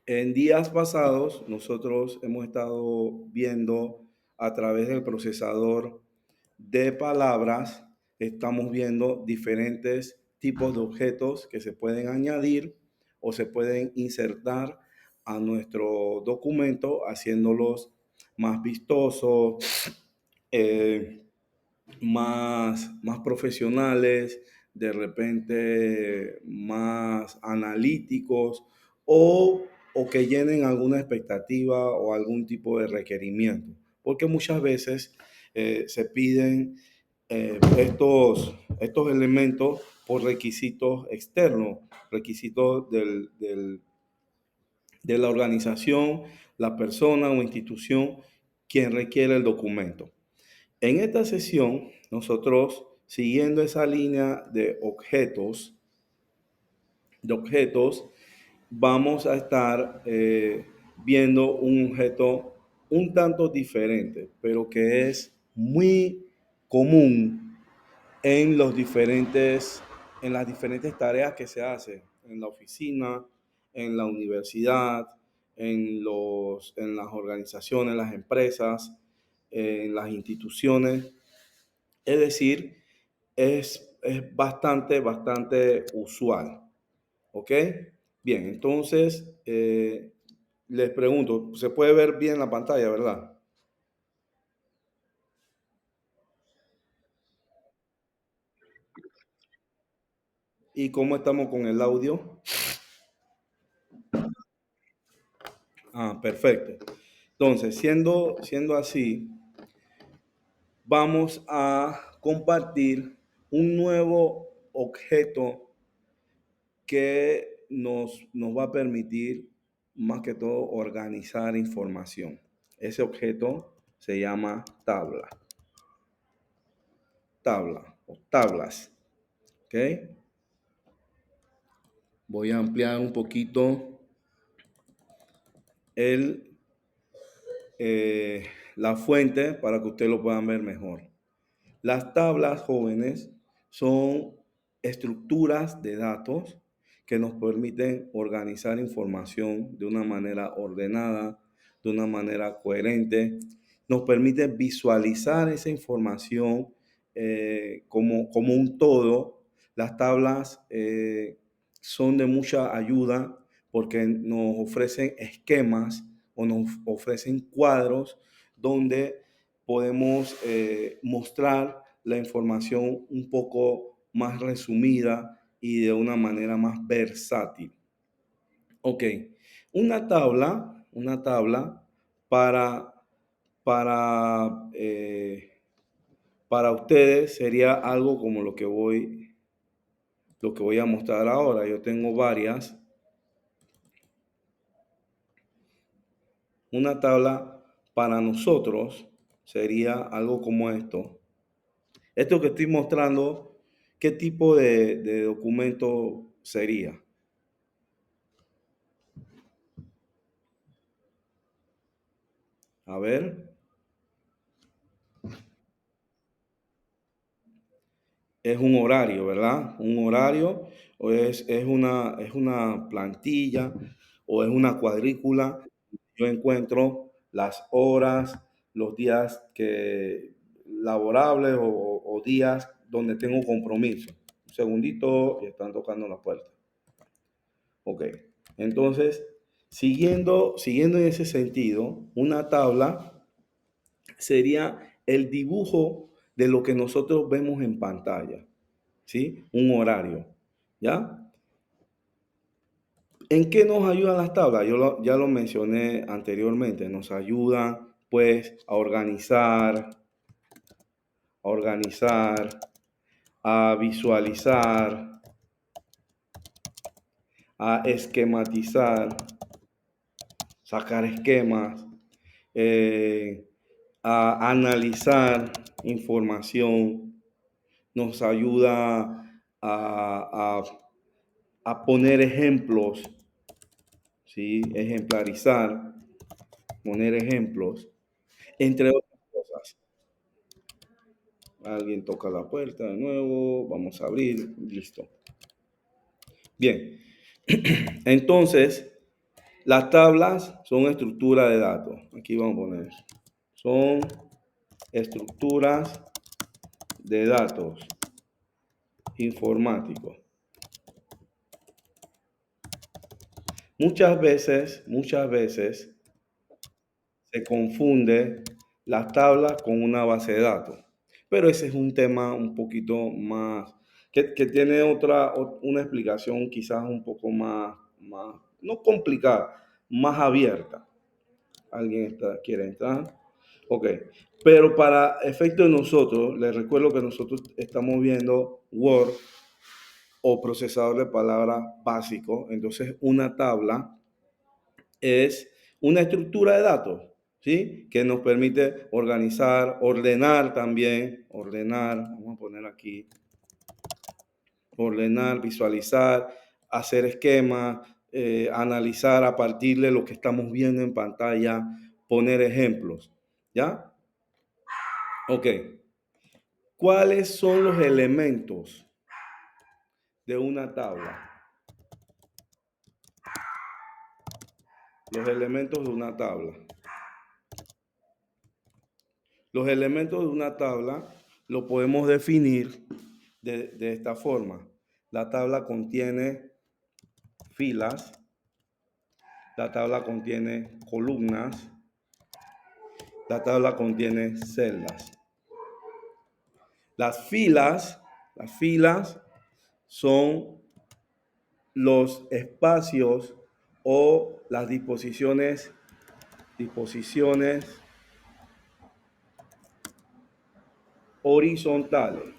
En días pasados, nosotros hemos estado viendo a través del procesador de palabras, estamos viendo diferentes tipos de objetos que se pueden añadir o se pueden insertar a nuestro documento, haciéndolos más vistosos, eh, más profesionales, de repente más analíticos o que llenen alguna expectativa o algún tipo de requerimiento. Porque muchas veces se piden estos elementos por requisitos externos, requisitos de la organización, la persona o institución quien requiere el documento. En esta sesión, nosotros, siguiendo esa línea de objetos, vamos a estar viendo un objeto un tanto diferente, pero que es muy común en las diferentes tareas que se hacen en la oficina, en la universidad, en las organizaciones, las empresas, en las instituciones. Es decir, es bastante usual. ¿Ok? Bien, entonces les pregunto, se puede ver bien la pantalla, ¿verdad? ¿Y cómo estamos con el audio? Ah, perfecto. Entonces, siendo así, vamos a compartir un nuevo objeto que nos va a permitir, más que todo, organizar información. Ese objeto se llama tabla o tablas. ¿Ok? Voy a ampliar un poquito el, la fuente para que ustedes lo puedan ver mejor. Las tablas, jóvenes, son estructuras de datos que nos permiten organizar información de una manera ordenada, de una manera coherente. Nos permite visualizar esa información como un todo. Las tablas son de mucha ayuda porque nos ofrecen esquemas o nos ofrecen cuadros donde podemos mostrar la información un poco más resumida y de una manera más versátil. Ok, una tabla para, para ustedes sería algo como lo que voy a mostrar ahora. Yo tengo varias. Una tabla para nosotros sería algo como esto. Esto que estoy mostrando, ¿qué tipo de documento sería? A ver, es un horario, ¿verdad? Un horario o es una plantilla o es una cuadrícula. Yo encuentro las horas, los días laborables o días donde tengo compromiso. Un segundito, y están tocando la puerta. Ok, entonces, siguiendo en ese sentido, una tabla sería el dibujo de lo que nosotros vemos en pantalla, ¿sí? Un horario, ¿ya? ¿En qué nos ayudan las tablas? Ya lo mencioné anteriormente, nos ayudan pues a organizar, a visualizar, a esquematizar, sacar esquemas, eh, a analizar información, nos ayuda a poner ejemplos, ¿sí? Ejemplarizar, poner ejemplos, entre otras cosas. Alguien toca la puerta de nuevo, vamos a abrir, listo. Bien, entonces Las tablas son estructuras de datos. Aquí vamos a poner. Son estructuras de datos informáticos. Muchas veces se confunde las tablas con una base de datos. Pero ese es un tema un poquito más, que tiene una explicación quizás un poco más, no complicada, más abierta. ¿Alguien quiere entrar? Ok. Pero para efecto de nosotros, les recuerdo que nosotros estamos viendo Word o procesador de palabras básico. Entonces, una tabla es una estructura de datos, ¿sí? Que nos permite organizar, ordenar también, ordenar, vamos a poner aquí, ordenar, visualizar, hacer esquemas, analizar a partir de lo que estamos viendo en pantalla, poner ejemplos, ¿ya? Ok. ¿Cuáles son los elementos de una tabla? Los elementos de una tabla. Los elementos de una tabla lo podemos definir de esta forma. La tabla contiene filas, la tabla contiene columnas, la tabla contiene celdas. Las filas son los espacios o las disposiciones horizontales.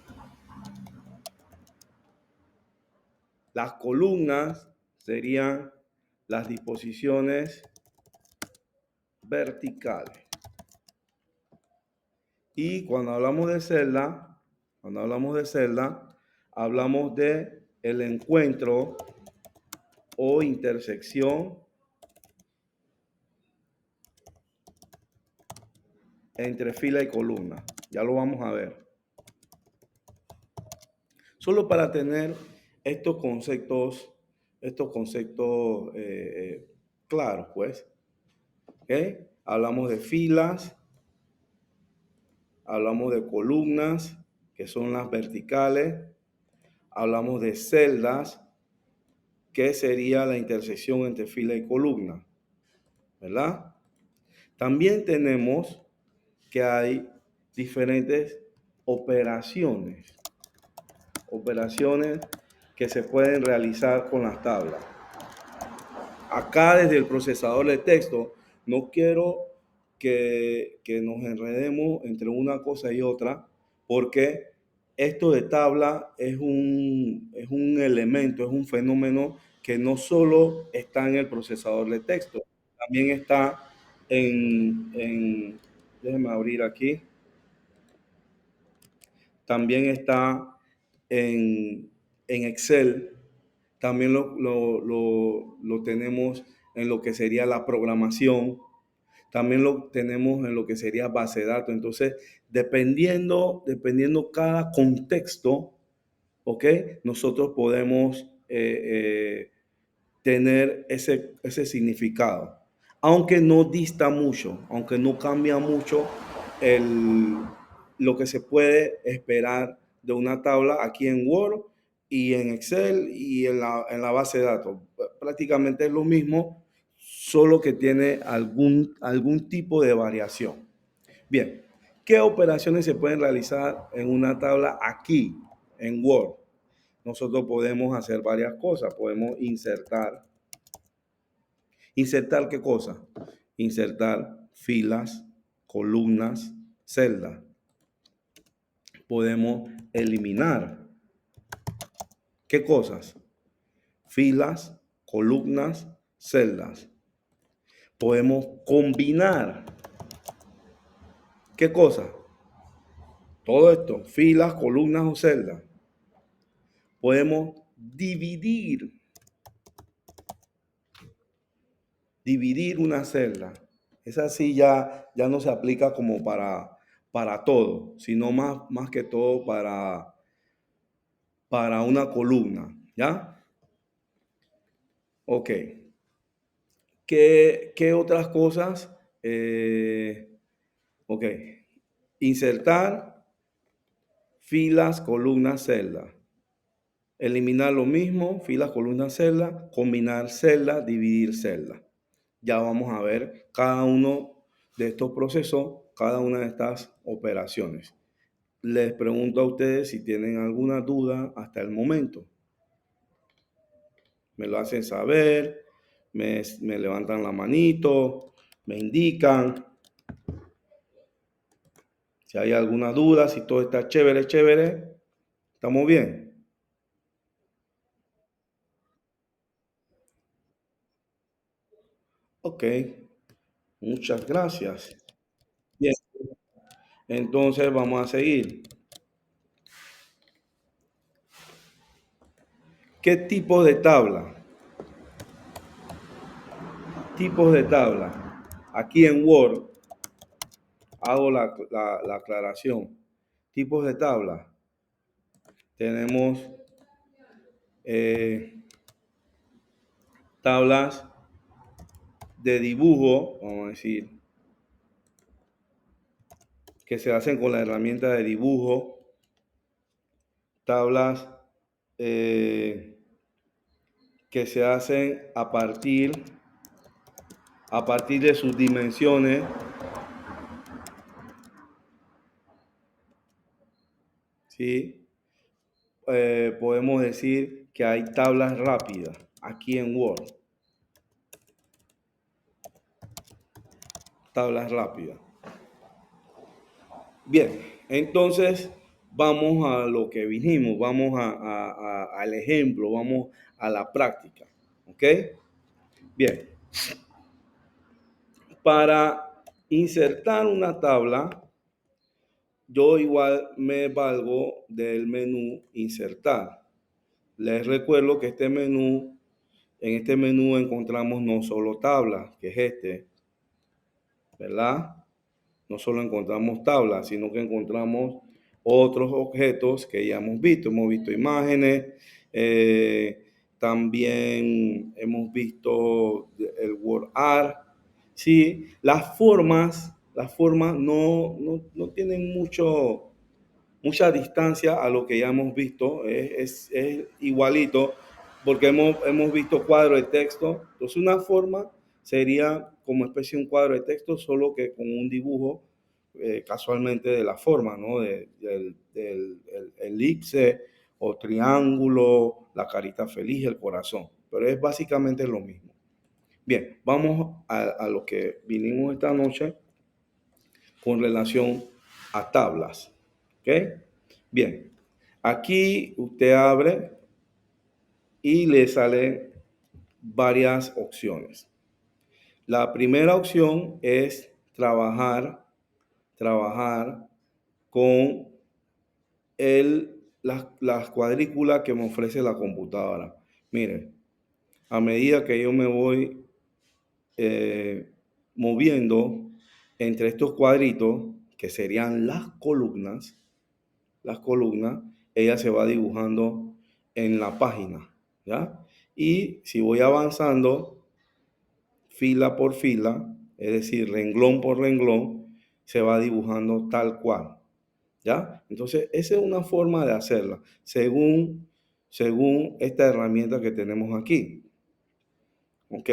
Las columnas serían las disposiciones verticales. Y cuando hablamos de celda, hablamos de el encuentro o intersección entre fila y columna. Ya lo vamos a ver. Solo para tener estos conceptos claros, pues. ¿Okay? Hablamos de filas, hablamos de columnas, que son las verticales, hablamos de celdas, que sería la intersección entre fila y columna, ¿verdad? También tenemos que hay diferentes operaciones que se pueden realizar con las tablas. Acá desde el procesador de texto, no quiero que nos enredemos entre una cosa y otra, porque esto de tabla es un elemento, es un fenómeno que no solo está en el procesador de texto, también está déjenme abrir aquí, también está en Excel, también lo tenemos en lo que sería la programación, también lo tenemos en lo que sería base de datos. Entonces, dependiendo cada contexto, ¿ok? Nosotros podemos tener ese significado. Aunque no dista mucho, aunque no cambia mucho lo que se puede esperar de una tabla aquí en Word y en Excel y en la base de datos. Prácticamente es lo mismo, solo que tiene algún tipo de variación. Bien, ¿qué operaciones se pueden realizar en una tabla aquí en Word? Nosotros podemos hacer varias cosas. Podemos insertar. ¿Insertar qué cosa? Insertar filas, columnas, celdas. Podemos eliminar. ¿Qué cosas? Filas, columnas, celdas. Podemos combinar. ¿Qué cosa? Todo esto, filas, columnas o celdas. Podemos dividir una celda. Esa sí ya no se aplica como para todo, sino más que todo para una columna, ¿ya? Ok. ¿Qué otras cosas? Ok. Insertar filas, columnas, celdas. Eliminar lo mismo, filas, columnas, celdas. Combinar celdas, dividir celdas. Ya vamos a ver cada uno de estos procesos, cada una de estas operaciones. Les pregunto a ustedes si tienen alguna duda hasta el momento. Me lo hacen saber, me levantan la manito, me indican si hay alguna duda, si todo está chévere, chévere. ¿Estamos bien? Ok, muchas gracias. Bien, entonces vamos a seguir. ¿Qué tipo de tabla? Tipos de tabla. Aquí en Word hago la aclaración. Tipos de tabla. Tenemos eh, tablas de dibujo, vamos a decir, que se hacen con la herramienta de dibujo, tablas que se hacen a partir de sus dimensiones, ¿sí? Podemos decir que hay tablas rápidas aquí en Word, tablas rápidas. Bien, entonces vamos a lo que vinimos, vamos al ejemplo, vamos a la práctica, ¿ok? Bien, para insertar una tabla, yo igual me valgo del menú insertar. Les recuerdo que en este menú encontramos no solo tablas, que es este, ¿verdad? No solo encontramos tablas, sino que encontramos otros objetos que ya hemos visto. Hemos visto imágenes, también hemos visto el word art. Sí, las formas no tienen mucha distancia a lo que ya hemos visto, es igualito, porque hemos visto cuadro de texto. Entonces una forma sería como especie de un cuadro de texto, solo que con un dibujo casualmente de la forma, ¿no? Del elipse o triángulo, la carita feliz, el corazón. Pero es básicamente lo mismo. Bien, vamos a lo que vinimos esta noche con relación a tablas. ¿Ok? Bien, aquí usted abre y le salen varias opciones. La primera opción es trabajar con las cuadrículas que me ofrece la computadora. Miren, a medida que yo me voy eh, moviendo entre estos cuadritos, que serían las columnas, ella se va dibujando en la página, ¿ya? Y si voy avanzando fila por fila, es decir, renglón por renglón, se va dibujando tal cual, ¿ya? Entonces, esa es una forma de hacerla, según esta herramienta que tenemos aquí, ¿ok?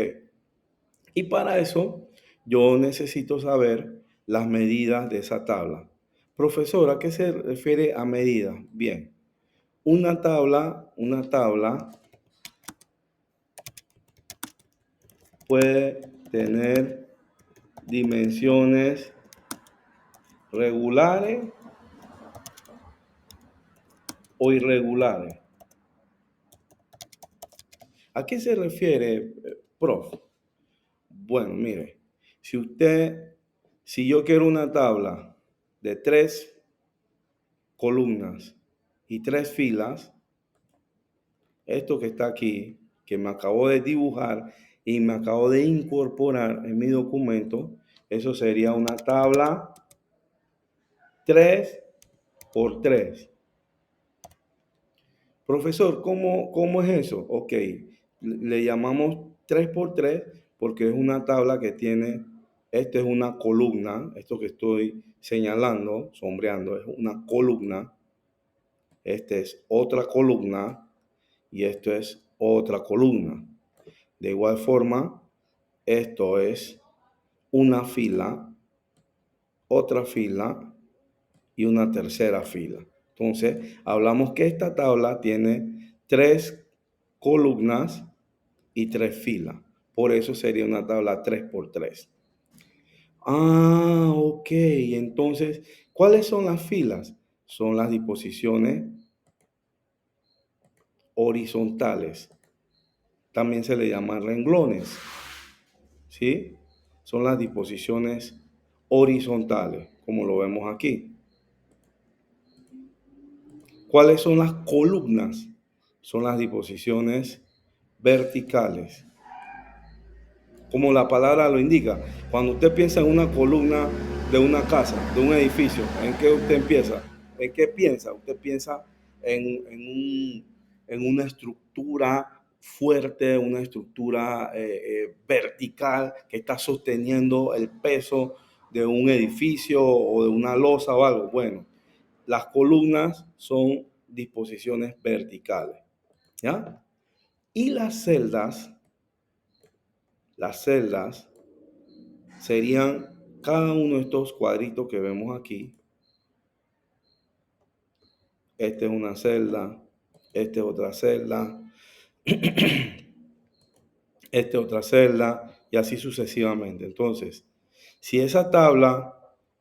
Y para eso, yo necesito saber las medidas de esa tabla. Profesor, ¿a qué se refiere a medidas? Bien, una tabla puede tener dimensiones regulares o irregulares. ¿A qué se refiere, prof? Bueno, mire, si yo quiero una tabla de 3 columnas y 3 filas, esto que está aquí, que me acabo de dibujar y me acabo de incorporar en mi documento, eso sería una tabla 3 por 3. Profesor, ¿cómo es eso? Ok, le llamamos 3 por 3 porque es una tabla que tiene, esta es una columna, esto que estoy señalando, sombreando, es una columna, esta es otra columna y esto es otra columna. De igual forma, esto es una fila, otra fila y una tercera fila. Entonces, hablamos que esta tabla tiene 3 columnas y 3 filas. Por eso sería una tabla 3x3. Ah, ok. Entonces, ¿cuáles son las filas? Son las disposiciones horizontales. También se le llama renglones. ¿Sí? Son las disposiciones horizontales, como lo vemos aquí. ¿Cuáles son las columnas? Son las disposiciones verticales. Como la palabra lo indica, cuando usted piensa en una columna de una casa, de un edificio, ¿en qué usted empieza? ¿En qué piensa? Usted piensa en una estructura fuerte, una estructura vertical que está sosteniendo el peso de un edificio o de una losa o algo. Bueno, las columnas son disposiciones verticales, ¿ya? Y las celdas serían cada uno de estos cuadritos que vemos aquí. Esta es una celda, esta es otra celda, esta es otra celda y así sucesivamente. Entonces, si esa tabla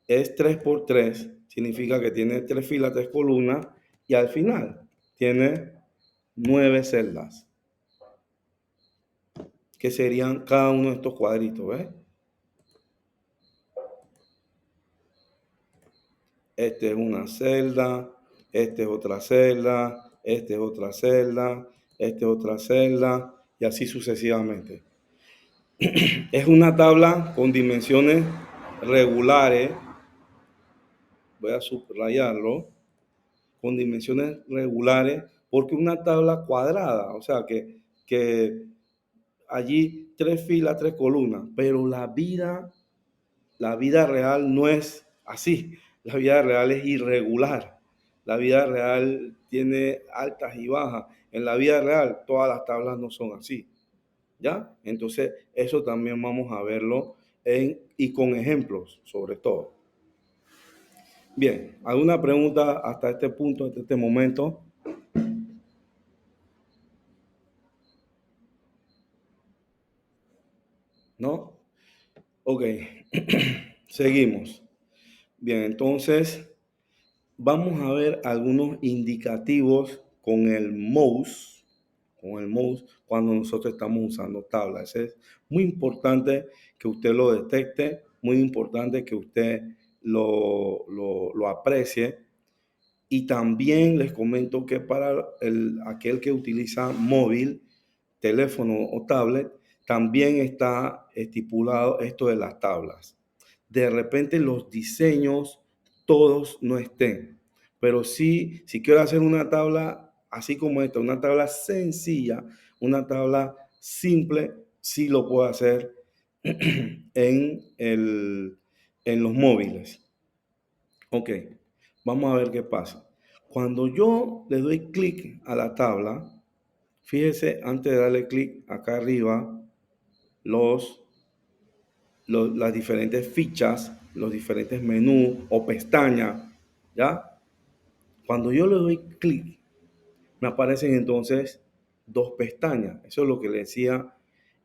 es 3x3, significa que tiene 3 filas, 3 columnas y al final tiene 9 celdas, que serían cada uno de estos cuadritos, ¿ves? Esta es una celda, esta es otra celda, esta es otra celda, esta es otra celda y así sucesivamente. Es una tabla con dimensiones regulares, voy a subrayarlo, con dimensiones regulares porque una tabla cuadrada, o sea que allí 3 filas, 3 columnas, pero la vida real no es así. La vida real es irregular. La vida real tiene altas y bajas. En la vida real todas las tablas no son así. ¿Ya? Entonces eso también vamos a verlo y con ejemplos sobre todo. Bien, ¿alguna pregunta hasta este punto, hasta este momento? ¿No? Ok, seguimos. Bien, entonces vamos a ver algunos indicativos con el mouse cuando nosotros estamos usando tablas. Es muy importante que usted lo detecte, muy importante que usted lo aprecie. Y también les comento que para aquel que utiliza móvil, teléfono o tablet, también está estipulado esto de las tablas. De repente los diseños todos no estén, pero sí, si quiero hacer una tabla así como esta, una tabla sencilla, una tabla simple, sí lo puedo hacer en los móviles. Ok, vamos a ver qué pasa. Cuando yo le doy clic a la tabla, fíjese antes de darle clic acá arriba, las diferentes fichas, los diferentes menús o pestañas, ¿ya? Cuando yo le doy clic, me aparecen entonces 2 pestañas. Eso es lo que le decía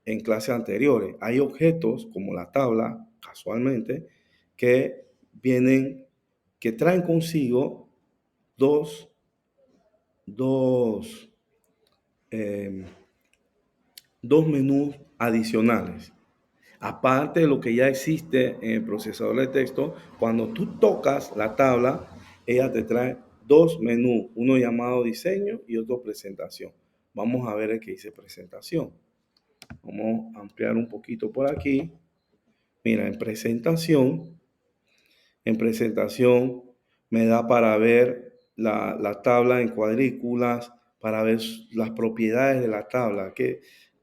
en clases anteriores. Hay objetos como la tabla, casualmente, que vienen, que traen consigo dos, dos, eh, dos menús adicionales. Aparte de lo que ya existe en el procesador de texto, cuando tú tocas la tabla, ella te trae 2 menús, uno llamado diseño y otro presentación. Vamos a ver el que dice presentación. Vamos a ampliar un poquito por aquí. Mira, en presentación me da para ver la tabla en cuadrículas, para ver las propiedades de la tabla,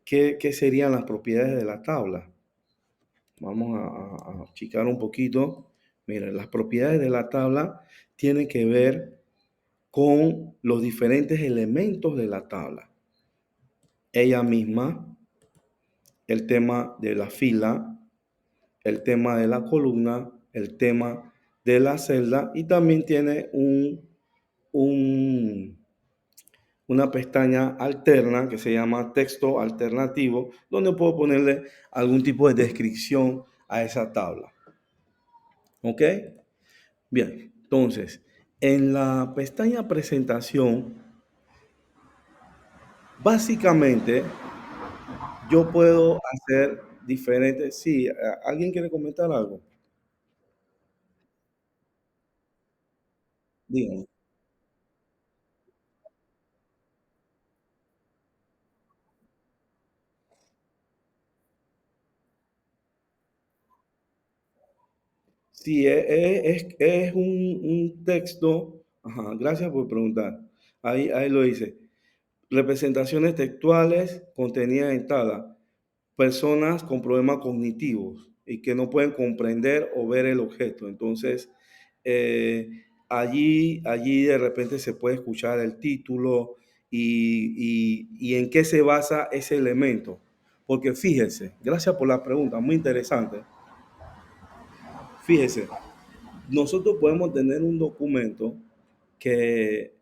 ¿Qué serían las propiedades de la tabla? Vamos a achicar un poquito. Miren, las propiedades de la tabla tienen que ver con los diferentes elementos de la tabla. Ella misma, el tema de la fila, el tema de la columna, el tema de la celda y también tiene un, una pestaña alterna que se llama texto alternativo, donde puedo ponerle algún tipo de descripción a esa tabla. ¿Ok? Bien, entonces, en la pestaña presentación, básicamente yo puedo hacer diferentes... Sí, ¿alguien quiere comentar algo? Díganme. Sí, es un texto. Ajá, gracias por preguntar. Ahí lo dice. Representaciones textuales contenidas en tabla. Personas con problemas cognitivos y que no pueden comprender o ver el objeto. Entonces, allí de repente se puede escuchar el título y en qué se basa ese elemento. Porque fíjese, gracias por la pregunta, muy interesante. Fíjese, nosotros podemos tener un documento que,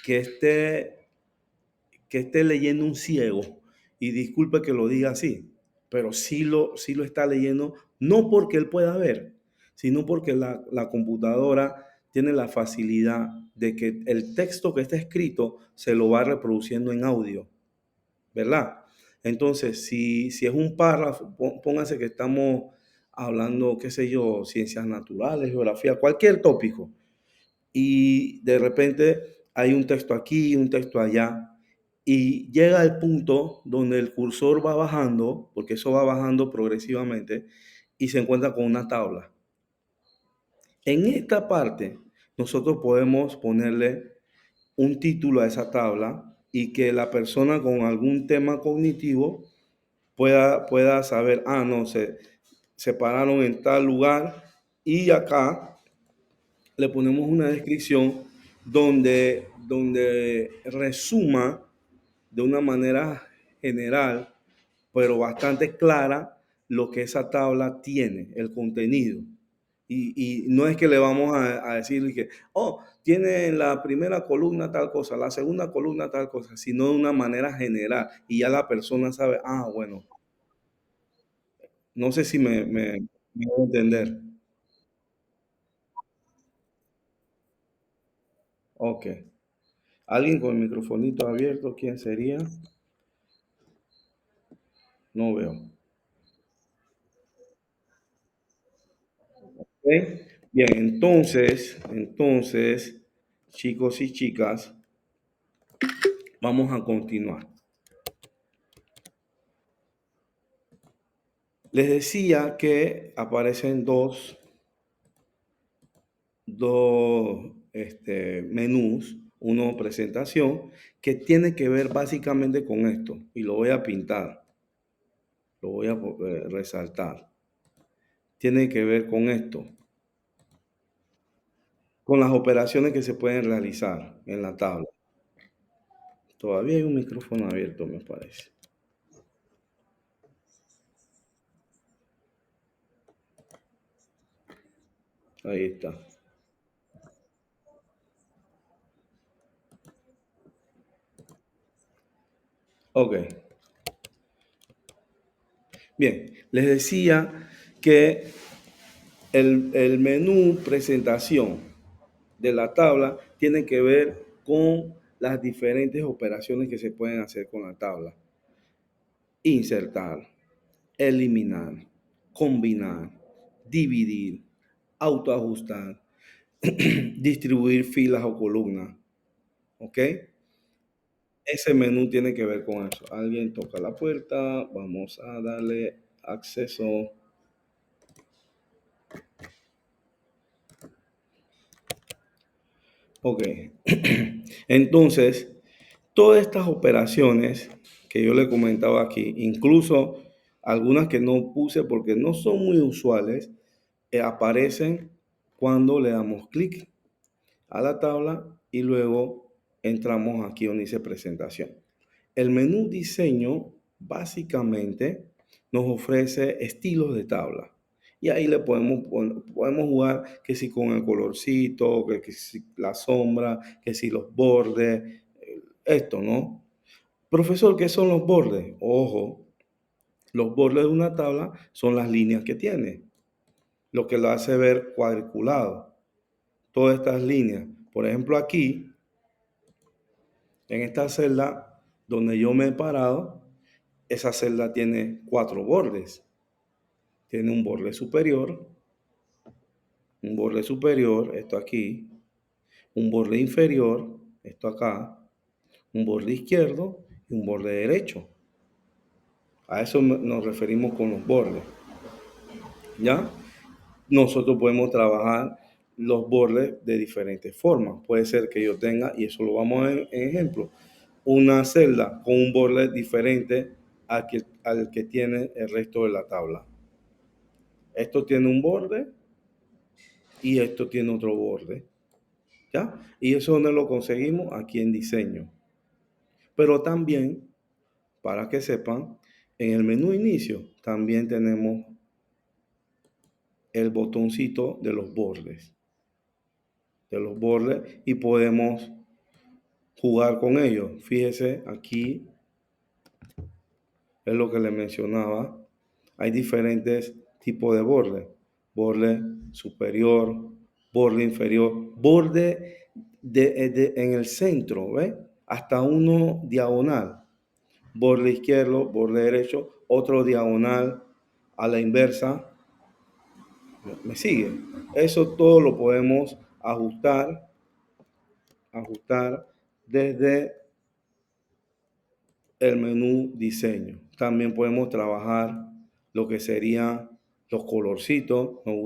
que esté que esté leyendo un ciego, y disculpe que lo diga así, pero sí lo está leyendo, no porque él pueda ver, sino porque la computadora tiene la facilidad de que el texto que está escrito se lo va reproduciendo en audio, ¿verdad? Entonces, si es un párrafo, póngase que estamos hablando, qué sé yo, ciencias naturales, geografía, cualquier tópico, y de repente hay un texto aquí, un texto allá, y llega el punto donde el cursor va bajando, porque eso va bajando progresivamente, y se encuentra con una tabla. En esta parte, nosotros podemos ponerle un título a esa tabla y que la persona con algún tema cognitivo pueda saber, no, se pararon en tal lugar y acá le ponemos una descripción donde resuma de una manera general, pero bastante clara, lo que esa tabla tiene, el contenido. Y no es que le vamos a decir que, oh, tiene en la primera columna tal cosa, la segunda columna tal cosa, sino de una manera general. Y ya la persona sabe, bueno, no sé si me voy a entender. Ok. ¿Alguien con el microfonito abierto? ¿Quién sería? No veo. ¿Ok? Bien, entonces, chicos y chicas, vamos a continuar. Les decía que aparecen dos menús, uno presentación, que tiene que ver básicamente con esto. Y lo voy a pintar, lo voy a resaltar. Tiene que ver con esto, con las operaciones que se pueden realizar en la tabla. Todavía hay un micrófono abierto, me parece. Ahí está. Ok. Bien, les decía que el menú presentación de la tabla tiene que ver con las diferentes operaciones que se pueden hacer con la tabla. Insertar, eliminar, combinar, dividir, autoajustar, distribuir filas o columnas. ¿Ok? Ese menú tiene que ver con eso. Alguien toca la puerta, vamos a darle acceso. Ok. Entonces, todas estas operaciones que yo le comentaba aquí. Incluso algunas que no puse porque no son muy usuales, aparecen cuando le damos clic a la tabla y luego entramos aquí donde dice presentación. El menú diseño básicamente nos ofrece estilos de tabla. Y ahí le podemos jugar que si con el colorcito, que si la sombra, que si los bordes, esto, ¿no? Profesor, ¿qué son los bordes? Ojo, los bordes de una tabla son las líneas que tiene, lo que lo hace ver cuadriculado. Todas estas líneas. Por ejemplo, aquí, en esta celda donde yo me he parado, esa celda tiene 4 bordes. Tiene un borde superior, esto aquí, un borde inferior, esto acá, un borde izquierdo y un borde derecho. A eso nos referimos con los bordes, ¿ya? Nosotros podemos trabajar los bordes de diferentes formas. Puede ser que yo tenga, y eso lo vamos a ver en ejemplo, una celda con un borde diferente al que tiene el resto de la tabla. Esto tiene un borde y esto tiene otro borde, ¿ya? Y eso donde lo conseguimos aquí en diseño. Pero también, para que sepan, en el menú inicio también tenemos el botoncito de los bordes y podemos jugar con ellos. Fíjese, aquí es lo que les mencionaba. Hay diferentes tipos de borde. Borde superior, borde inferior, borde en el centro, ¿ves? Hasta uno diagonal. Borde izquierdo, borde derecho, otro diagonal a la inversa. ¿Me sigue? Eso todo lo podemos ajustar desde el menú diseño. También podemos trabajar lo que serían los colorcitos. Nos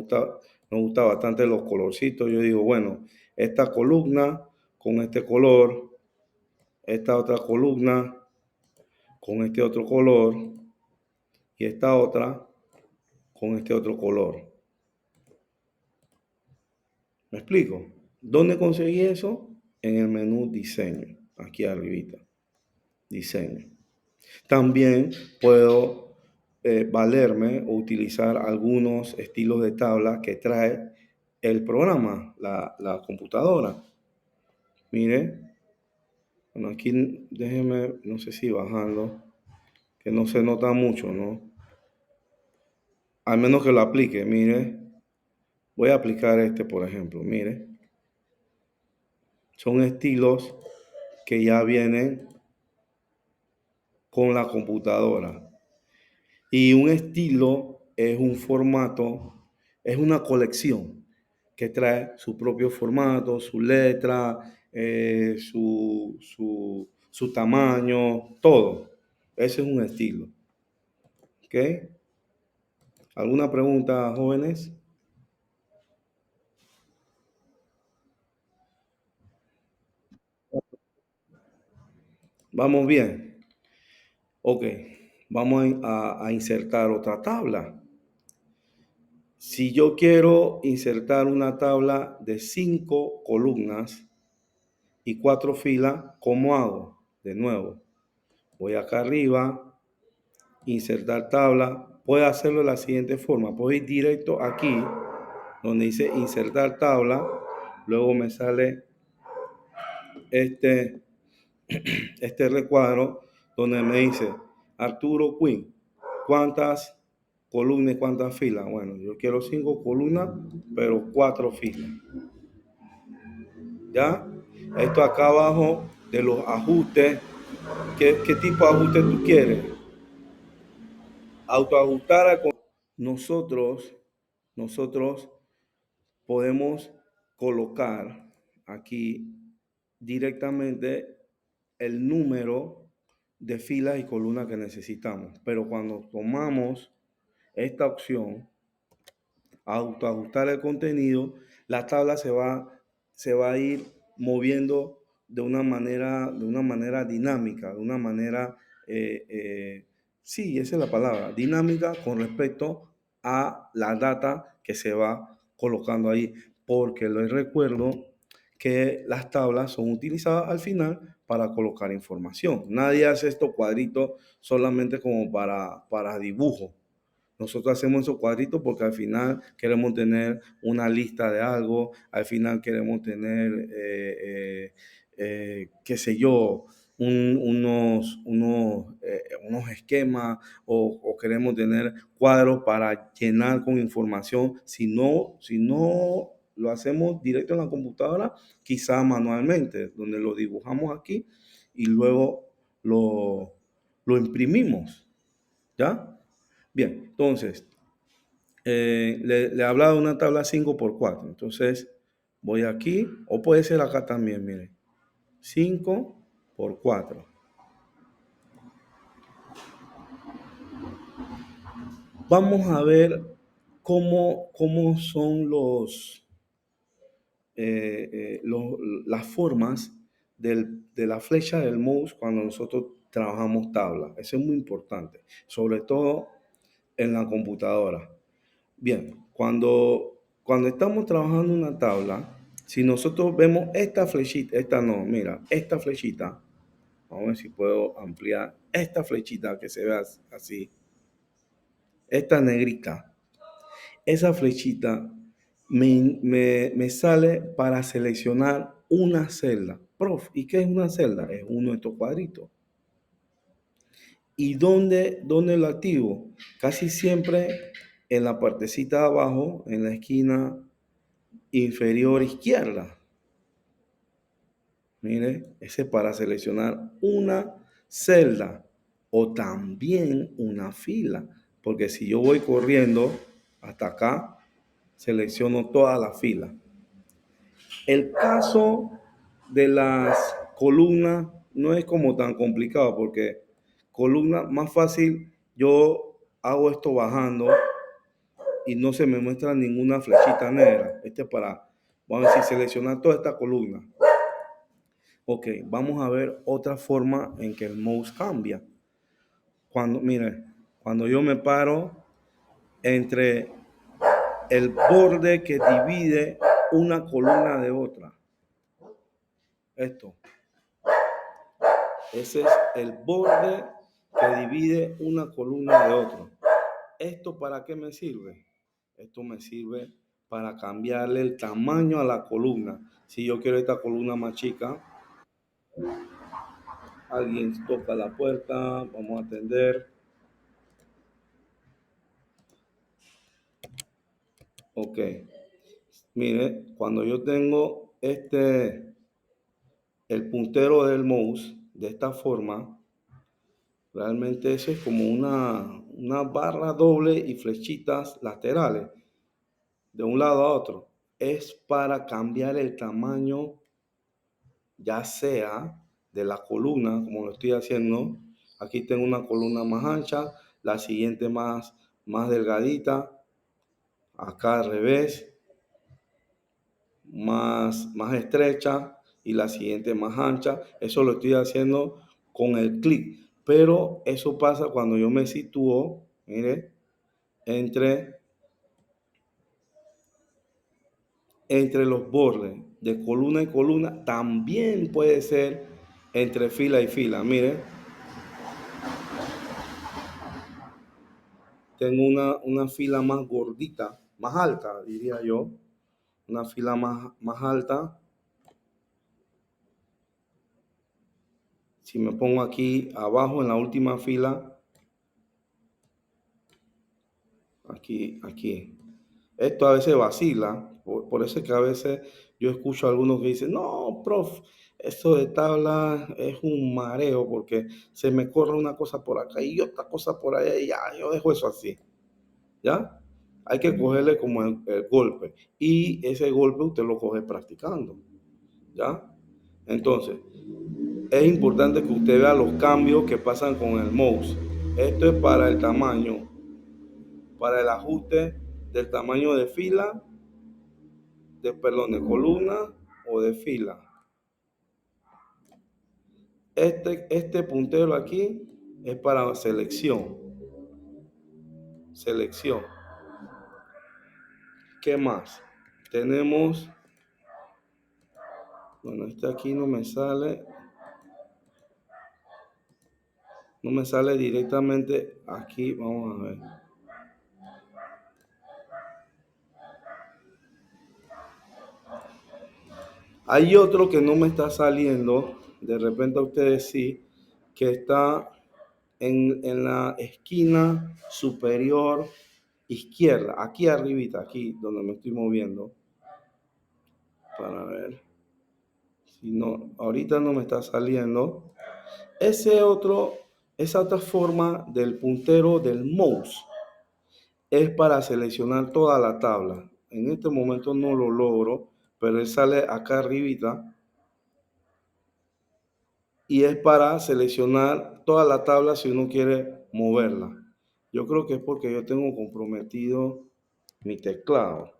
gusta bastante los colorcitos. Yo digo, bueno, esta columna con este color, esta otra columna con este otro color y esta otra con este otro color. ¿Me explico? ¿Dónde conseguí eso? En el menú diseño, aquí arribita, diseño. También puedo valerme o utilizar algunos estilos de tabla que trae el programa, la computadora. Mire, bueno, aquí déjeme, no sé si bajando, que no se nota mucho, ¿no? Al menos que lo aplique, mire. Voy a aplicar este, por ejemplo, mire. Son estilos que ya vienen con la computadora. Y un estilo es un formato, es una colección que trae su propio formato, su letra, su tamaño, todo. Ese es un estilo. ¿Ok? ¿Alguna pregunta, jóvenes? ¿Vamos bien? Ok. Vamos a insertar otra tabla. Si yo quiero insertar una tabla de 5 columnas y 4 filas, ¿cómo hago? De nuevo, voy acá arriba, insertar tabla. Puedo hacerlo de la siguiente forma. Puedo ir directo aquí, donde dice insertar tabla. Luego me sale este, este recuadro donde me dice Arturo Quinn, ¿cuántas columnas y cuántas filas? Bueno, yo quiero 5 columnas, pero 4 filas. ¿Ya? Esto acá abajo de los ajustes. ¿Qué tipo de ajuste tú quieres? Autoajustar a nosotros, nosotros podemos colocar aquí directamente el número de filas y columnas que necesitamos. Pero cuando tomamos esta opción, autoajustar el contenido, la tabla se va a ir moviendo de una manera dinámica, de una manera eh, eh, sí, esa es la palabra, dinámica con respecto a la data que se va colocando ahí, porque les recuerdo que las tablas son utilizadas al final para colocar información. Nadie hace estos cuadritos solamente como para dibujo. Nosotros hacemos esos cuadritos porque al final queremos tener una lista de algo, al final queremos tener, qué sé yo, unos esquemas o queremos tener cuadros para llenar con información. Si no lo hacemos directo en la computadora, quizá manualmente, donde lo dibujamos aquí y luego lo, lo imprimimos, ¿ya? Bien, entonces, le hablaba de una tabla 5 por 4. Entonces, voy aquí, o puede ser acá también, miren. 5 por 4. Vamos a ver cómo son las formas de la flecha del mouse cuando nosotros trabajamos tabla. Eso es muy importante, sobre todo en la computadora. Bien, cuando estamos trabajando una tabla, si nosotros vemos esta flechita, esta no, mira, esta flechita, vamos a ver si puedo ampliar esta flechita que se vea así, esta negrita, esa flechita me sale para seleccionar una celda. Prof, ¿y qué es una celda? Es uno de estos cuadritos. ¿Y dónde lo activo? Casi siempre en la partecita de abajo, en la esquina inferior izquierda. Mire, ese es para seleccionar una celda o también una fila. Porque si yo voy corriendo hasta acá, selecciono toda la fila. El caso de las columnas no es como tan complicado porque columna más fácil, yo hago esto bajando y no se me muestra ninguna flechita negra. Este es para, vamos a decir, seleccionar toda esta columna. Ok, vamos a ver otra forma en que el mouse cambia. Cuando yo me paro entre el borde que divide una columna de otra. Esto. Ese es el borde que divide una columna de otra. ¿Esto para qué me sirve? Esto me sirve para cambiarle el tamaño a la columna. Si yo quiero esta columna más chica, alguien toca la puerta, vamos a atender. Ok, mire, cuando yo tengo el puntero del mouse de esta forma, realmente eso es como una barra doble y flechitas laterales de un lado a otro. Es para cambiar el tamaño, ya sea de la columna, como lo estoy haciendo. Aquí tengo una columna más ancha, la siguiente más delgadita, acá al revés, más estrecha y la siguiente más ancha. Eso lo estoy haciendo con el clic. Pero eso pasa cuando yo me sitúo, mire, entre los bordes de columna y columna. También puede ser entre fila y fila. Mire, tengo una fila más gordita, más alta, diría yo. Una fila más alta. Si me pongo aquí abajo en la última fila, aquí. Esto a veces vacila, por eso es que a veces yo escucho a algunos que dicen, no, prof, esto de tabla es un mareo porque se me corre una cosa por acá y otra cosa por allá y ya, yo dejo eso así, ¿ya? Hay que cogerle como el golpe y ese golpe usted lo coge practicando, ¿ya? Entonces, es importante que usted vea los cambios que pasan con el mouse. Esto es para el tamaño, para el ajuste del tamaño de fila, de columna o de fila. Este puntero aquí es para selección. Selección. ¿Qué más? Tenemos, bueno, este aquí no me sale directamente aquí, vamos a ver. Hay otro que no me está saliendo, de repente a ustedes sí, que está en la esquina superior izquierda, aquí arribita, aquí donde me estoy moviendo, para ver. Si no, ahorita no me está saliendo. Esa otra forma del puntero del mouse es para seleccionar toda la tabla. En este momento no lo logro, pero él sale acá arribita y es para seleccionar toda la tabla si uno quiere moverla. Yo creo que es porque yo tengo comprometido mi teclado.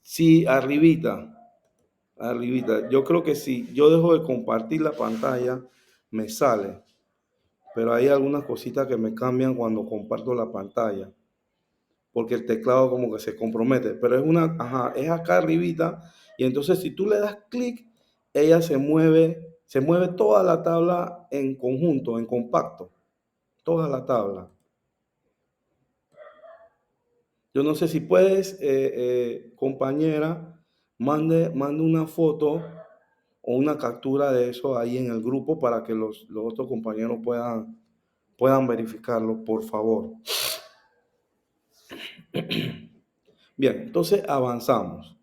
Sí, arribita. Yo creo que si yo dejo de compartir la pantalla, me sale. Pero hay algunas cositas que me cambian cuando comparto la pantalla. Porque el teclado como que se compromete. Pero es acá arribita. Y entonces si tú le das clic, ella se mueve toda la tabla en conjunto, en compacto. Toda la tabla. Yo no sé si puedes, compañera, mande una foto o una captura de eso ahí en el grupo para que los otros compañeros puedan verificarlo, por favor. Bien, entonces avanzamos.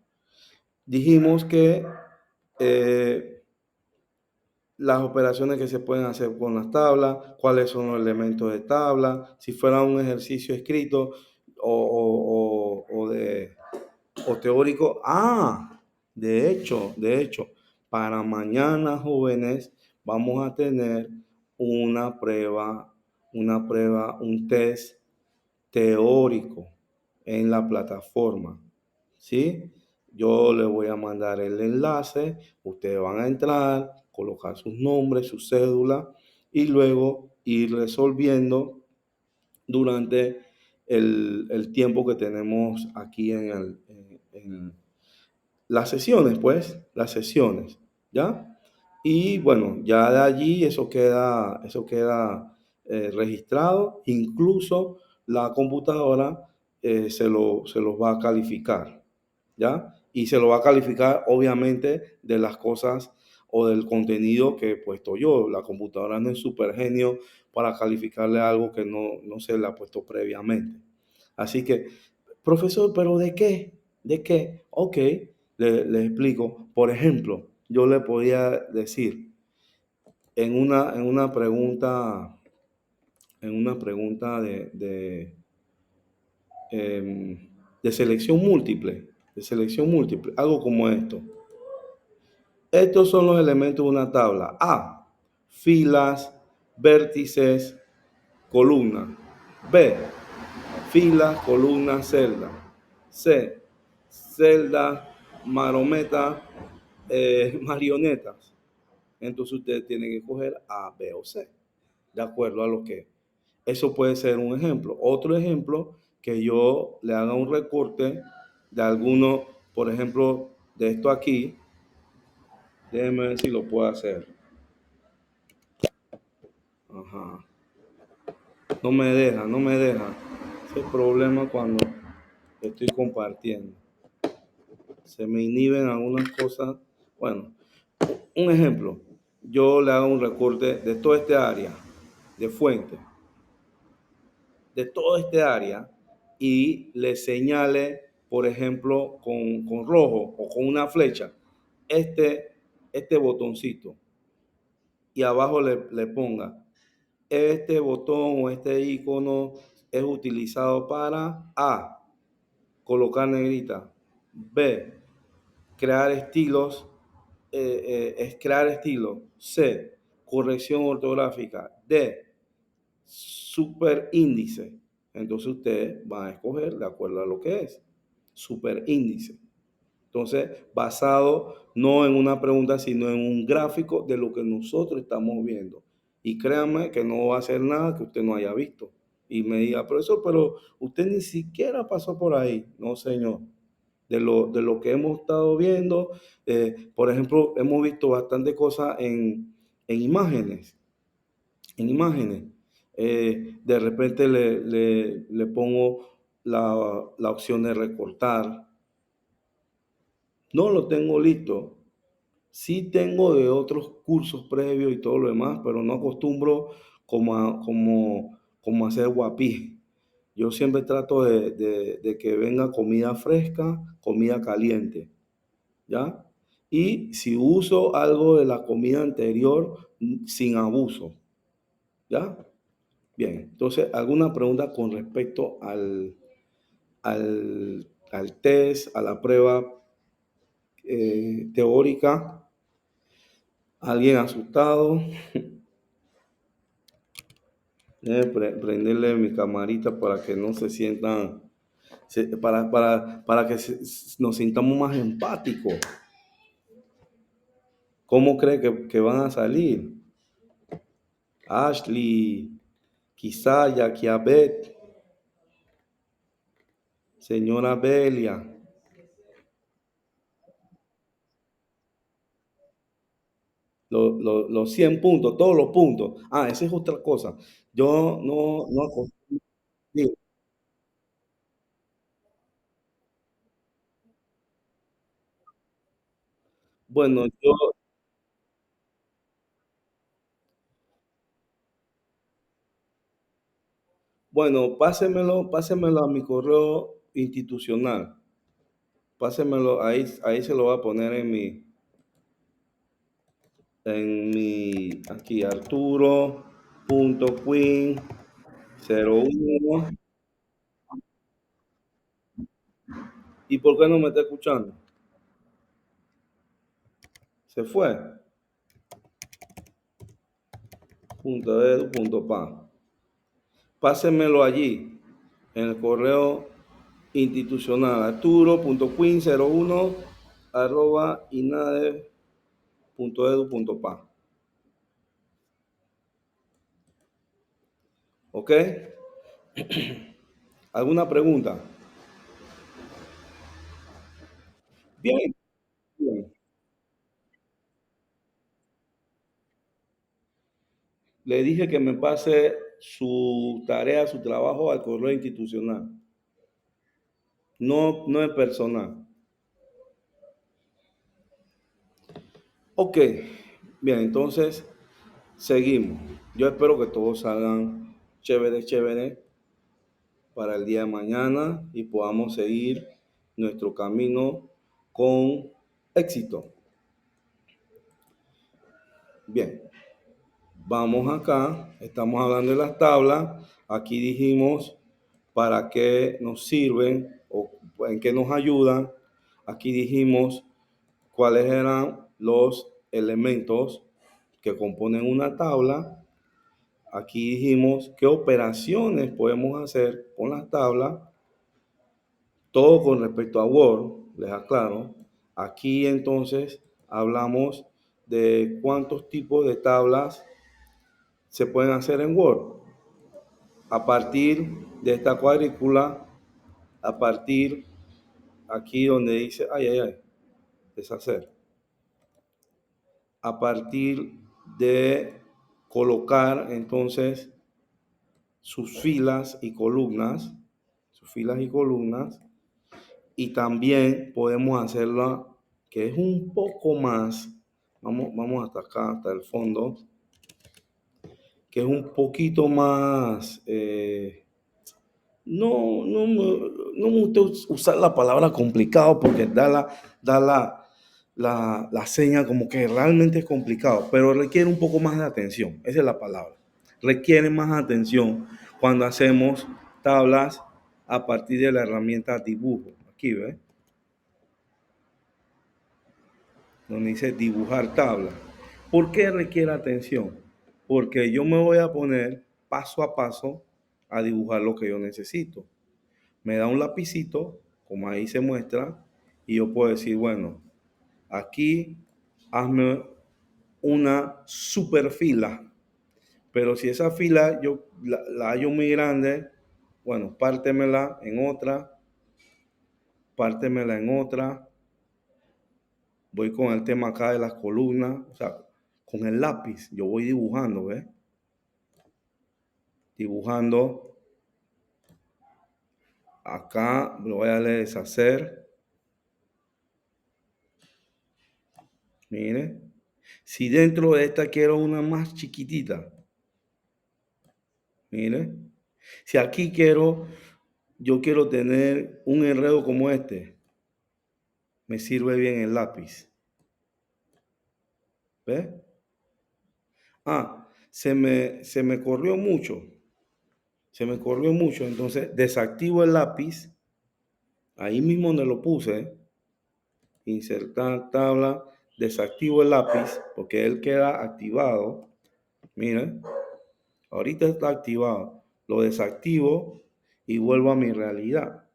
Dijimos que las operaciones que se pueden hacer con las tablas, cuáles son los elementos de tabla, si fuera un ejercicio escrito o teórico. De hecho, para mañana, jóvenes, vamos a tener un test teórico en la plataforma, ¿sí? Yo les voy a mandar el enlace, ustedes van a entrar, colocar sus nombres, su cédula y luego ir resolviendo durante el tiempo que tenemos aquí en las sesiones, pues, las sesiones, ¿ya? Y bueno, ya de allí eso queda registrado, incluso la computadora se los va a calificar, ¿ya? Y se lo va a calificar obviamente de las cosas o del contenido que he puesto yo. La computadora no es súper genio para calificarle algo que no se le ha puesto previamente. Así que, profesor, ¿pero de qué? ¿De qué? Ok, le explico. Por ejemplo, yo le podía decir en una pregunta em, de selección múltiple, algo como esto. Estos son los elementos de una tabla. A, filas, vértices, columnas. B, filas, columnas, celdas. C, celdas, marometas, marionetas. Entonces usted tiene que coger A, B o C, de acuerdo a lo que. Eso puede ser un ejemplo. Otro ejemplo, que yo le haga un recorte de alguno, por ejemplo, de esto aquí. Déjeme ver si lo puedo hacer. Ajá. No me deja. Ese es el problema cuando estoy compartiendo. Se me inhiben algunas cosas. Bueno, un ejemplo. Yo le hago un recorte de toda esta área de fuente, de toda esta área, y le señale, por ejemplo, con rojo o con una flecha, este botoncito. Y abajo le ponga, este botón o este icono es utilizado para A, colocar negrita; B, crear estilos, es crear estilos; C, corrección ortográfica; D, superíndice. Entonces ustedes van a escoger de acuerdo a lo que es superíndice. Entonces, basado no en una pregunta, sino en un gráfico de lo que nosotros estamos viendo. Y créanme que no va a ser nada que usted no haya visto. Y me diga, profesor, pero usted ni siquiera pasó por ahí. No, señor. De lo que hemos estado viendo, por ejemplo, hemos visto bastante cosas en imágenes. En imágenes. De repente le pongo la opción de recortar. No lo tengo listo. Sí tengo de otros cursos previos y todo lo demás, pero no acostumbro como a hacer guapi. Yo siempre trato de que venga comida fresca, comida caliente, ¿ya? Y si uso algo de la comida anterior, sin abuso, ¿ya? Bien, entonces, ¿alguna pregunta con respecto al test, a la prueba teórica? ¿Alguien asustado? Prenderle mi camarita para que no se sientan, para que nos sintamos más empáticos. ¿Cómo cree que van a salir? Ashley, Kisaya, Kiabet, señora Belia, los 100 puntos, todos los puntos. Ah, esa es otra cosa. Yo no digo, bueno, bueno, pásemelo a mi correo institucional. Pásemelo, ahí se lo voy a poner aquí, Arturo.queen01. ¿Y por qué no me está escuchando? Se fue. .edu.pa. Pásenmelo allí, en el correo institucional, arturo.queen01 @inade.edu.pa. ¿Ok? ¿Alguna pregunta? Bien, bien. Le dije que me pase su tarea, su trabajo al correo institucional. No, no es personal. Ok, bien, entonces seguimos. Yo espero que todos salgan chévere, chévere para el día de mañana y podamos seguir nuestro camino con éxito. Bien, vamos acá, estamos hablando de las tablas. Aquí dijimos para qué nos sirven o en qué nos ayudan. Aquí dijimos cuáles eran los elementos que componen una tabla. Aquí dijimos qué operaciones podemos hacer con las tablas, todo con respecto a Word, les aclaro. Aquí entonces hablamos de cuántos tipos de tablas se pueden hacer en Word. A partir de esta cuadrícula, a partir aquí donde dice, deshacer. A partir de colocar entonces sus filas y columnas, y también podemos hacerla, que es un poco más, vamos hasta acá, hasta el fondo, que es un poquito más, no me gusta usar la palabra complicado porque da la seña como que realmente es complicado, pero requiere un poco más de atención, esa es la palabra. Requiere más atención cuando hacemos tablas a partir de la herramienta dibujo. Aquí, ¿ves? Donde dice dibujar tabla. ¿Por qué requiere atención? Porque yo me voy a poner paso a paso a dibujar lo que yo necesito. Me da un lapicito, como ahí se muestra, y yo puedo decir, bueno, aquí hazme una super fila. Pero si esa fila yo la hallo muy grande, bueno, pártemela en otra. Voy con el tema acá de las columnas, o sea, con el lápiz, yo voy dibujando, ¿ves? Dibujando acá, lo voy a deshacer. Mire, si dentro de esta quiero una más chiquitita, mire, si aquí yo quiero tener un enredo como este, me sirve bien el lápiz, ¿ves? Ah, se me corrió mucho, entonces desactivo el lápiz, ahí mismo donde lo puse, insertar tabla, desactivo el lápiz, porque él queda activado, miren, ahorita está activado, lo desactivo y vuelvo a mi realidad.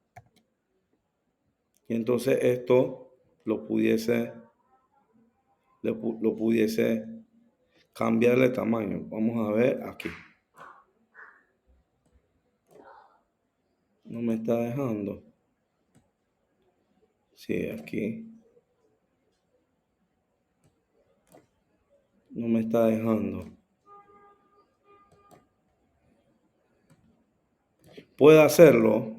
Y entonces esto lo pudiese, lo pudiese cambiarle tamaño. Vamos a ver aquí. No me está dejando. Sí, aquí. No me está dejando. Puedo hacerlo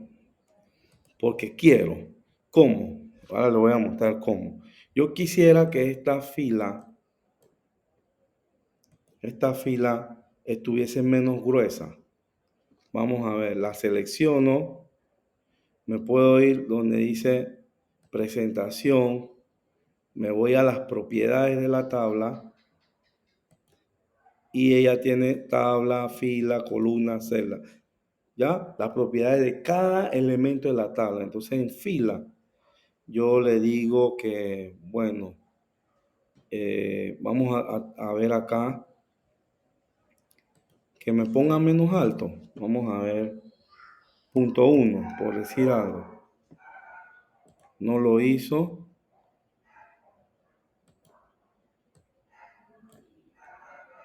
porque quiero. ¿Cómo? Ahora le voy a mostrar cómo. Yo quisiera que esta fila estuviese menos gruesa. Vamos a ver, la selecciono. Me puedo ir donde dice presentación. Me voy a las propiedades de la tabla. Y ella tiene tabla, fila, columna, celda. ¿Ya? Las propiedades de cada elemento de la tabla. Entonces en fila yo le digo que, bueno, vamos a ver acá, que me ponga menos alto. Vamos a ver, punto 1, por decir algo. No lo hizo.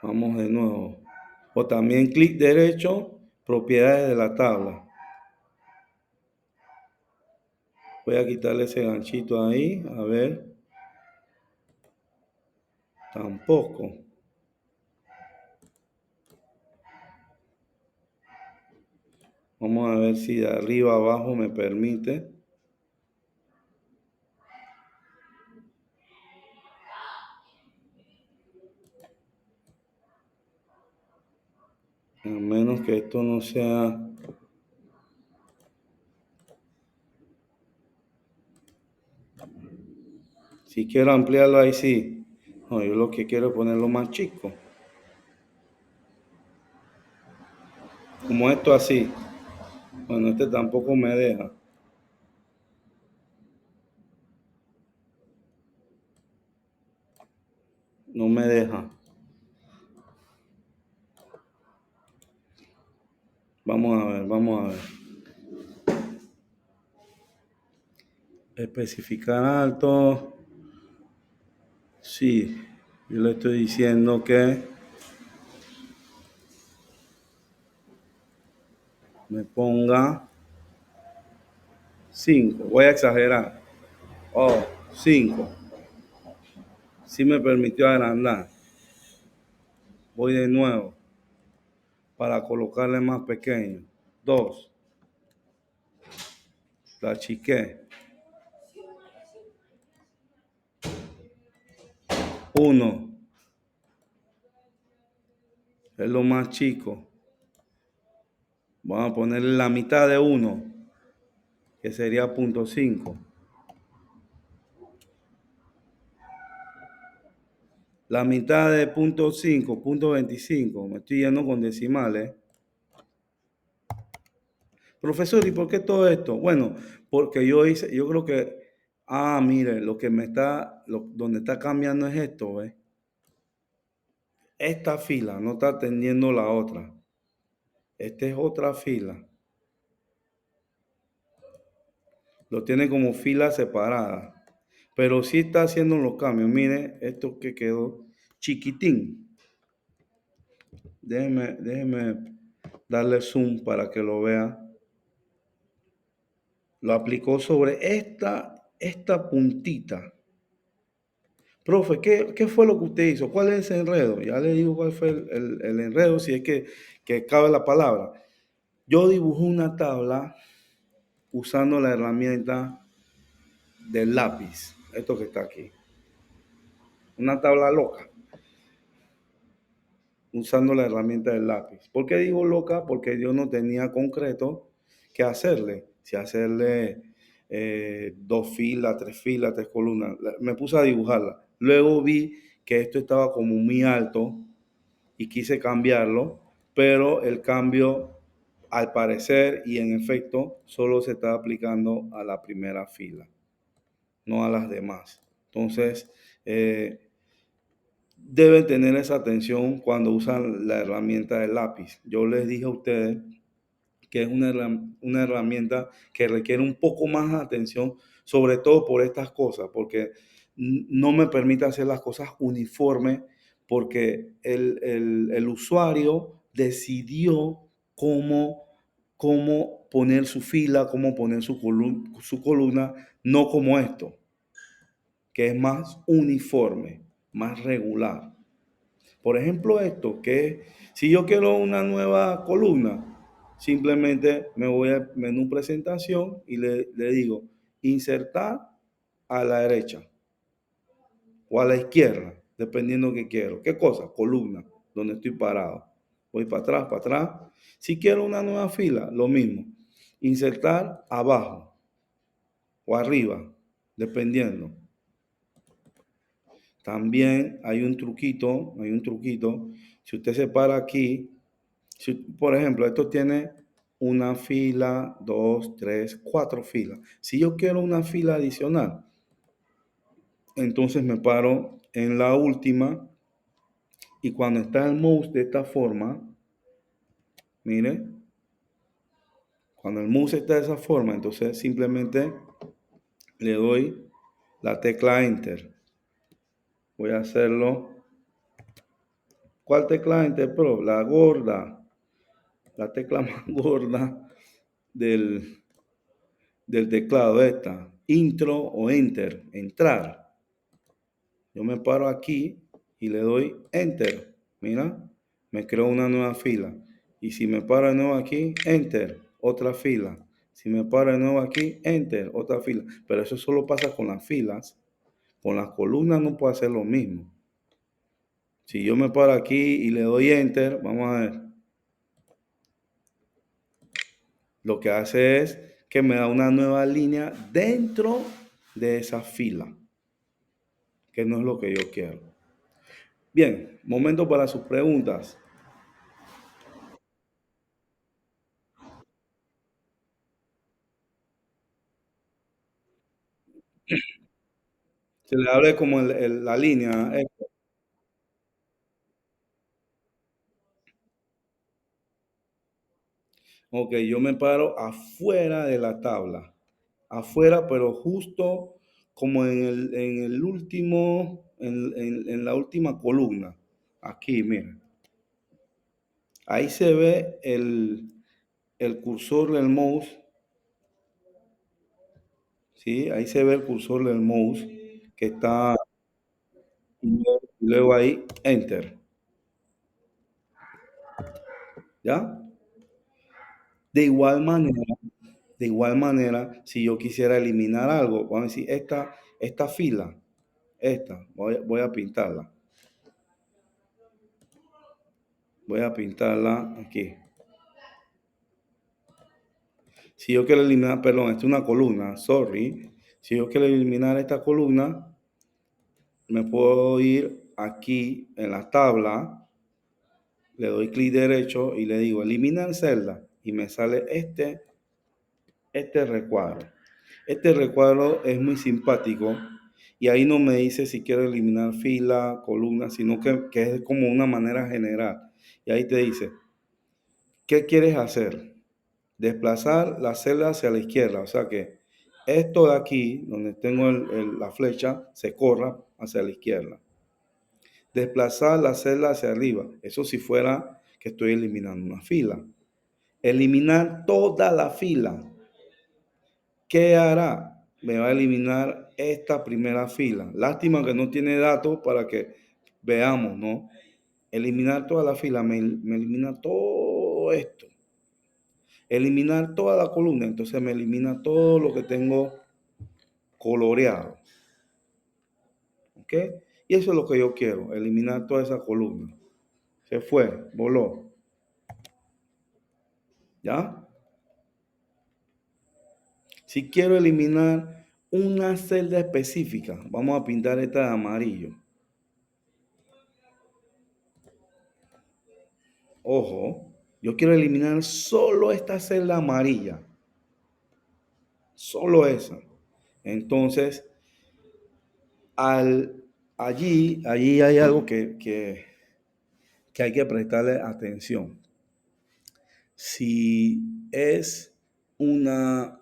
Vamos de nuevo. O también clic derecho, propiedades de la tabla. Voy a quitarle ese ganchito ahí, a ver. Tampoco. Vamos a ver si de arriba a abajo me permite. A menos que esto no sea... Si quiero ampliarlo ahí sí. No, yo lo que quiero es ponerlo más chico. Como esto así. Bueno, este tampoco me deja. No me deja. Vamos a ver, vamos a ver. Especificar alto. Sí, yo le estoy diciendo que me ponga 5. Voy a exagerar. Oh, 5. Sí me permitió agrandar. Voy de nuevo para colocarle más pequeño. 2. La achiqué. 1. Es lo más chico. Vamos a ponerle la mitad de 1, que sería 0.5. La mitad de 0.5, 0.25. Me estoy yendo con decimales. Profesor, ¿y por qué todo esto? Bueno, porque yo creo que, mire, donde está cambiando es esto, ¿ves? Esta fila no está atendiendo la otra. Esta es otra fila. Lo tiene como fila separada. pero sí está haciendo los cambios. Mire, esto que quedó chiquitín. Déjeme darle zoom para que lo vea. Lo aplicó sobre esta puntita. Profe, ¿qué fue lo que usted hizo? ¿Cuál es ese enredo? Ya le digo cuál fue el enredo, si es que cabe la palabra. Yo dibujé una tabla usando la herramienta del lápiz. Esto que está aquí. Una tabla loca. Usando la herramienta del lápiz. ¿Por qué digo loca? Porque yo no tenía concreto qué hacerle. Si hacerle 2 filas, 3 filas, 3 columnas. Me puse a dibujarla. Luego vi que esto estaba como muy alto y quise cambiarlo, pero el cambio, al parecer y en efecto, solo se está aplicando a la primera fila, no a las demás. Entonces, deben tener esa atención cuando usan la herramienta del lápiz. Yo les dije a ustedes que es una herramienta que requiere un poco más de atención, sobre todo por estas cosas, porque no me permite hacer las cosas uniformes, porque el usuario decidió cómo poner su fila, cómo poner su columna, no como esto, que es más uniforme, más regular. Por ejemplo, esto, que si yo quiero una nueva columna, simplemente me voy al menú presentación y le digo insertar a la derecha o a la izquierda, dependiendo que quiero. ¿Qué cosa? Columna, donde estoy parado. Voy para atrás, para atrás. Si quiero una nueva fila, lo mismo. Insertar abajo o arriba, dependiendo. También hay un truquito. Si usted se para aquí, por ejemplo, esto tiene una fila, dos, tres, cuatro filas. Si yo quiero una fila adicional, entonces me paro en la última y cuando está el mouse de esta forma, mire, cuando el mouse está de esa forma, entonces simplemente le doy la tecla Enter. Voy a hacerlo. ¿Cuál tecla Enter, Pro? La gorda, la tecla más gorda del, del teclado, esta. Intro o Enter, entrar. Yo me paro aquí y le doy Enter. Mira, me creo una nueva fila. Y si me paro de nuevo aquí, Enter, otra fila. Si me paro de nuevo aquí, Enter, otra fila. Pero eso solo pasa con las filas. Con las columnas no puedo hacer lo mismo. Si yo me paro aquí y le doy Enter, vamos a ver. Lo que hace es que me da una nueva línea dentro de esa fila, que no es lo que yo quiero. Bien, momento para sus preguntas. Se le abre como la línea. Ok, yo me paro afuera de la tabla. Afuera, pero justo como en el último, en la última columna. Aquí, miren. Ahí se ve el cursor del mouse. ¿Sí? Ahí se ve el cursor del mouse que está, y luego ahí, Enter. ¿Ya? De igual manera, de igual manera, si yo quisiera eliminar algo, vamos a decir, esta fila, voy a pintarla. Voy a pintarla aquí. Si yo quiero eliminar, perdón, esta es una columna, sorry. Si yo quiero eliminar esta columna, me puedo ir aquí en la tabla, le doy clic derecho y le digo eliminar celda y me sale este recuadro. Este recuadro es muy simpático y ahí no me dice si quiero eliminar fila, columna, sino que es como una manera general. Y ahí te dice, ¿qué quieres hacer? Desplazar la celda hacia la izquierda, o sea que esto de aquí, donde tengo la flecha, se corra hacia la izquierda. Desplazar la celda hacia arriba. Eso si fuera que estoy eliminando una fila. Eliminar toda la fila. ¿Qué hará? Me va a eliminar esta primera fila. Lástima que no tiene datos para que veamos, ¿no? Eliminar toda la fila, me elimina todo esto. Eliminar toda la columna, entonces me elimina todo lo que tengo coloreado. ¿Ok? Y eso es lo que yo quiero, eliminar toda esa columna. Se fue, voló. ¿Ya? Si quiero eliminar una celda específica, vamos a pintar esta de amarillo. Ojo, yo quiero eliminar solo esta celda amarilla. Solo esa. Entonces, allí hay algo que hay que prestarle atención. Si es una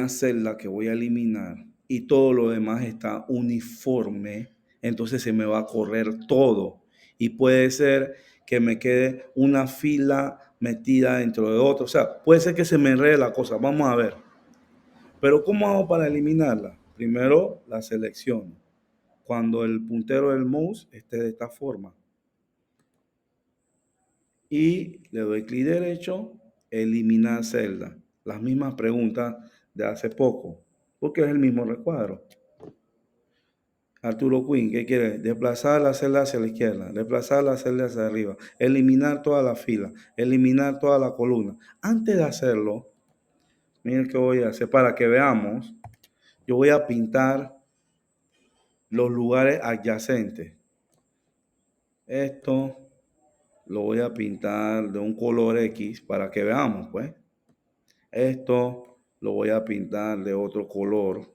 celda que voy a eliminar y todo lo demás está uniforme, entonces se me va a correr todo. Y puede ser que me quede una fila metida dentro de otra. O sea, puede ser que se me enrede la cosa. Vamos a ver. Pero ¿cómo hago para eliminarla? Primero la selecciono. Cuando el puntero del mouse esté de esta forma. Y le doy clic derecho, eliminar celda. Las mismas preguntas de hace poco, porque es el mismo recuadro. Arturo Quinn, ¿qué quiere? Desplazar la celda hacia la izquierda, desplazar la celda hacia arriba, eliminar toda la fila, eliminar toda la columna. Antes de hacerlo, miren qué voy a hacer para que veamos. Yo voy a pintar los lugares adyacentes. Esto lo voy a pintar de un color X para que veamos, pues. Esto lo voy a pintar de otro color.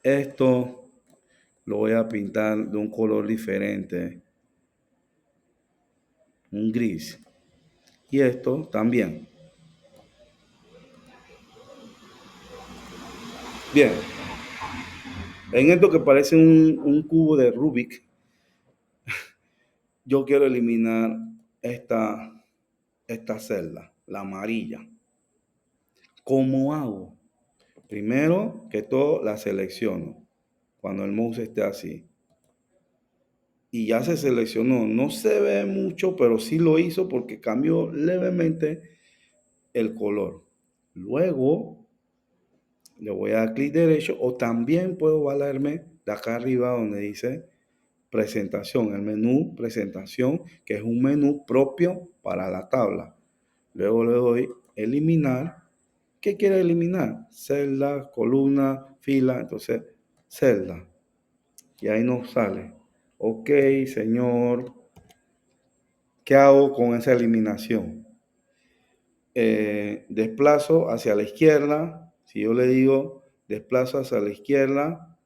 Esto lo voy a pintar de un color diferente. Un gris. Y esto también. Bien. En esto que parece un cubo de Rubik, yo quiero eliminar esta celda, la amarilla. ¿Cómo hago? Primero que todo la selecciono cuando el mouse esté así. Y ya se seleccionó. No se ve mucho, pero sí lo hizo porque cambió levemente el color. Luego le voy a dar clic derecho o también puedo valerme de acá arriba donde dice presentación, el menú presentación, que es un menú propio para la tabla. Luego le doy eliminar. ¿Qué quiere eliminar? Celda, columna, fila, entonces celda. Y ahí nos sale. Ok, señor. ¿Qué hago con esa eliminación? Desplazo hacia la izquierda. Si yo le digo desplazo hacia la izquierda,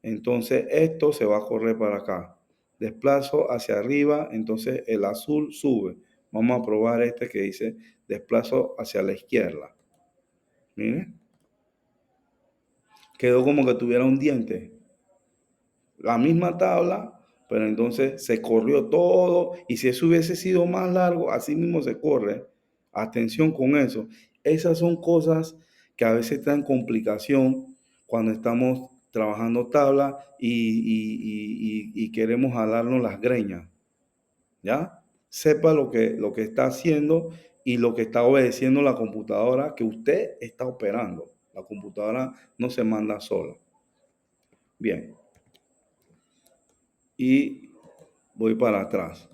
entonces esto se va a correr para acá. Desplazo hacia arriba, entonces el azul sube. Vamos a probar este que dice desplazo hacia la izquierda. Miren. Quedó como que tuviera un diente. La misma tabla, pero entonces se corrió todo. Y si eso hubiese sido más largo, así mismo se corre. Atención con eso. Esas son cosas que a veces traen complicación cuando estamos trabajando tabla y queremos jalarnos las greñas. ¿Ya? Sepa lo que está haciendo y lo que está obedeciendo la computadora que usted está operando. La computadora no se manda sola. Bien. Y voy para atrás.